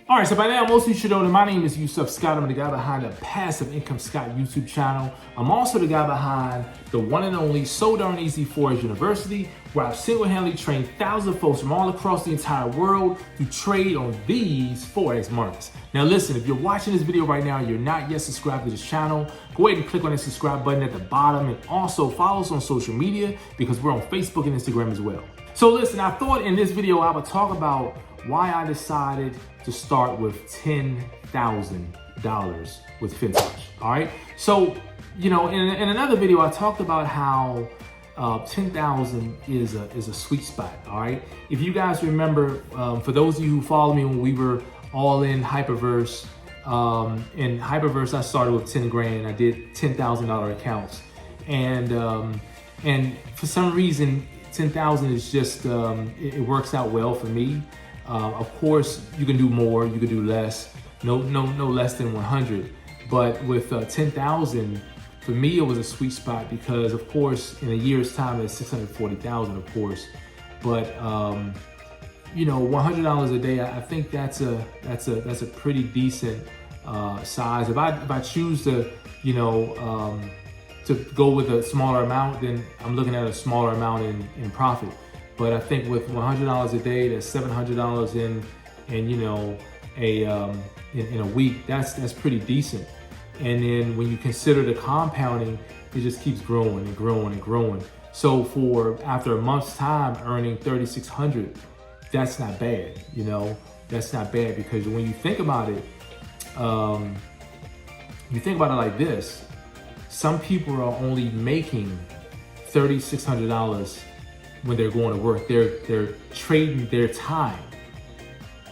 All right, so by now, most of you should know that my name is Yusuf Scott. I'm the guy behind the Passive Income Scott YouTube channel. I'm also the guy behind the one and only So Darn Easy Forex University, where I've single-handedly trained thousands of folks from all across the entire world to trade on these Forex markets. Now listen, if you're watching this video right now and you're not yet subscribed to this channel, go ahead and click on the subscribe button at the bottom, and also follow us on social media because we're on Facebook and Instagram as well. So listen, I thought in this video I would talk about why I decided to start with $10,000 with Fintoch. All right. So, you know, in another video, I talked about how 10,000 is a sweet spot. All right. If you guys remember, for those of you who follow me when we were all in Hyperverse, I started with 10 grand. I did $10,000 accounts, and for some reason, 10,000 is just it works out well for me. Of course, you can do more, you can do less, no less than 100. But with 10,000, for me, it was a sweet spot because, of course, in a year's time, it's 640,000, of course. But you know, $100 a day, I think that's a pretty decent size. If I choose to, you know, to go with a smaller amount, then I'm looking at a smaller amount in profit. But I think with $100 a day, that's $700 in you know, in a week. That's pretty decent. And then when you consider the compounding, it just keeps growing and growing and growing. So after a month's time earning $3,600, that's not bad. You know, that's not bad, because when you think about it, like this: some people are only making $3,600 when they're going to work. They're trading their time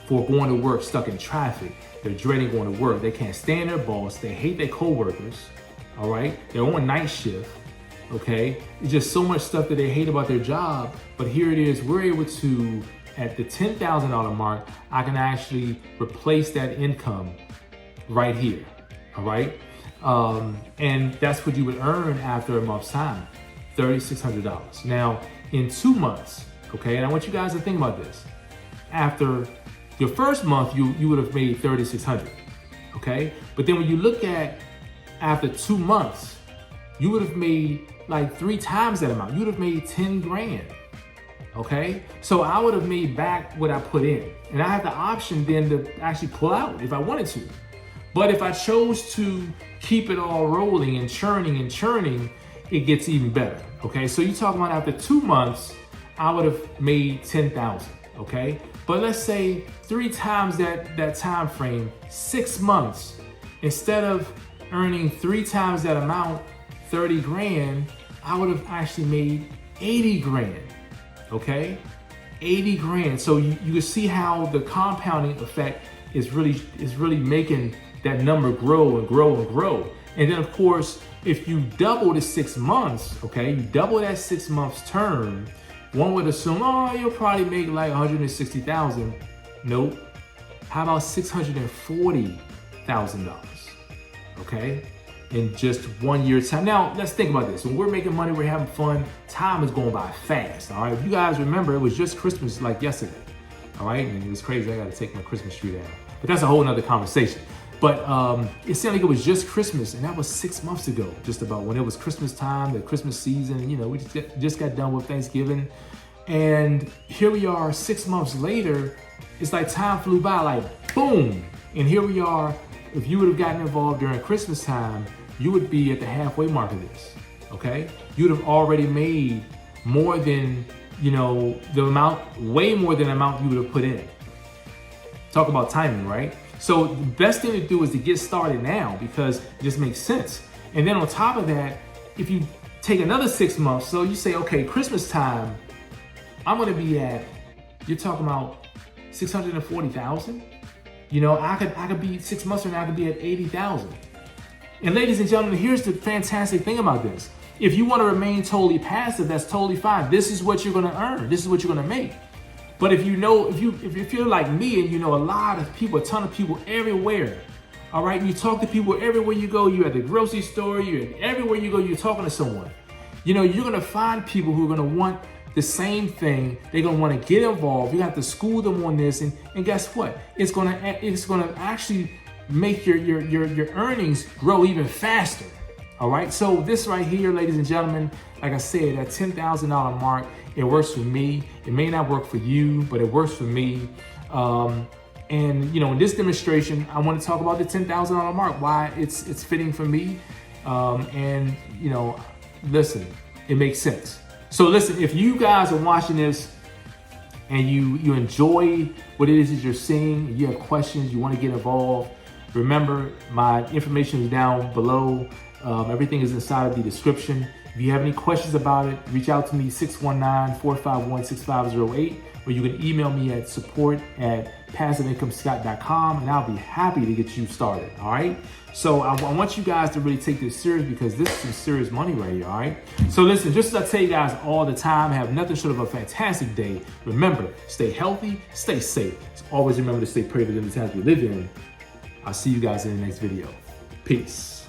for going to work stuck in traffic. They're dreading going to work. They can't stand their boss. They hate their coworkers. All right. They're on night shift. Okay. It's just so much stuff that they hate about their job. But here it is. We're able to, at the $10,000 mark, I can actually replace that income right here. All right. And that's what you would earn after a month's time, $3,600. Now, in 2 months, okay, and I want you guys to think about this. After your first month, you would have made $3,600, okay? But then when you look at after 2 months, you would have made like 3 times that amount. You would have made 10 grand, okay? So I would have made back what I put in. And I have the option then to actually pull out if I wanted to. But if I chose to keep it all rolling and churning, it gets even better, okay? So you're talking about after 2 months, I would have made 10,000, okay? But let's say 3 times that time frame, 6 months, instead of earning 3 times that amount, 30 grand, I would have actually made 80 grand, okay? 80 grand. So you can see how the compounding effect is really making that number grow and grow and grow. And then of course, if you double the 6 months, okay, you double that 6 months term, one would assume, oh, you'll probably make like 160,000. Nope. How about $640,000? Okay, in just 1 year's time. Now let's think about this. When we're making money, we're having fun. Time is going by fast. All right. If you guys remember, it was just Christmas like yesterday. All right, and it was crazy. I got to take my Christmas tree down, but that's a whole nother conversation. But it seemed like it was just Christmas, and that was 6 months ago, just about, when it was Christmas time, the Christmas season. You know, we just got done with Thanksgiving, and here we are 6 months later. It's like time flew by, like boom. And here we are. If you would have gotten involved during Christmas time, you would be at the halfway mark of this, okay? You'd have already made more than, you know, way more than the amount you would have put in. Talk about timing, right? So the best thing to do is to get started now, because it just makes sense. And then on top of that, if you take another 6 months, so you say, okay, Christmas time, I'm gonna be at, you're talking about 640,000. You know, I could be 6 months from now, I could be at 80,000. And ladies and gentlemen, here's the fantastic thing about this. If you want to remain totally passive, that's totally fine. This is what you're gonna earn. This is what you're gonna make. But if you know, if you're like me and you know a lot of people, a ton of people everywhere, all right, and you talk to people everywhere you go, you're at the grocery store, everywhere you go, you're talking to someone. You know, you're gonna find people who are gonna want the same thing. They're gonna want to get involved. You have to school them on this, and guess what? It's gonna actually make your earnings grow even faster. All right. So this right here, ladies and gentlemen, like I said, that $10,000 mark, it works for me. It may not work for you, but it works for me. And you know, in this demonstration, I want to talk about the $10,000 mark, why it's fitting for me. And you know, listen, it makes sense. So listen, if you guys are watching this and you enjoy what it is that you're seeing, you have questions, you want to get involved, remember my information is down below. Everything is inside of the description. If you have any questions about it, reach out to me 619-451-6508, or you can email me at support@passiveincomeScott.com, and I'll be happy to get you started. All right. So I want you guys to really take this serious, because this is some serious money right here. All right. So listen, just as I tell you guys all the time, have nothing short of a fantastic day. Remember, stay healthy, stay safe. Always remember to stay prayed in the times we live in. I'll see you guys in the next video. Peace.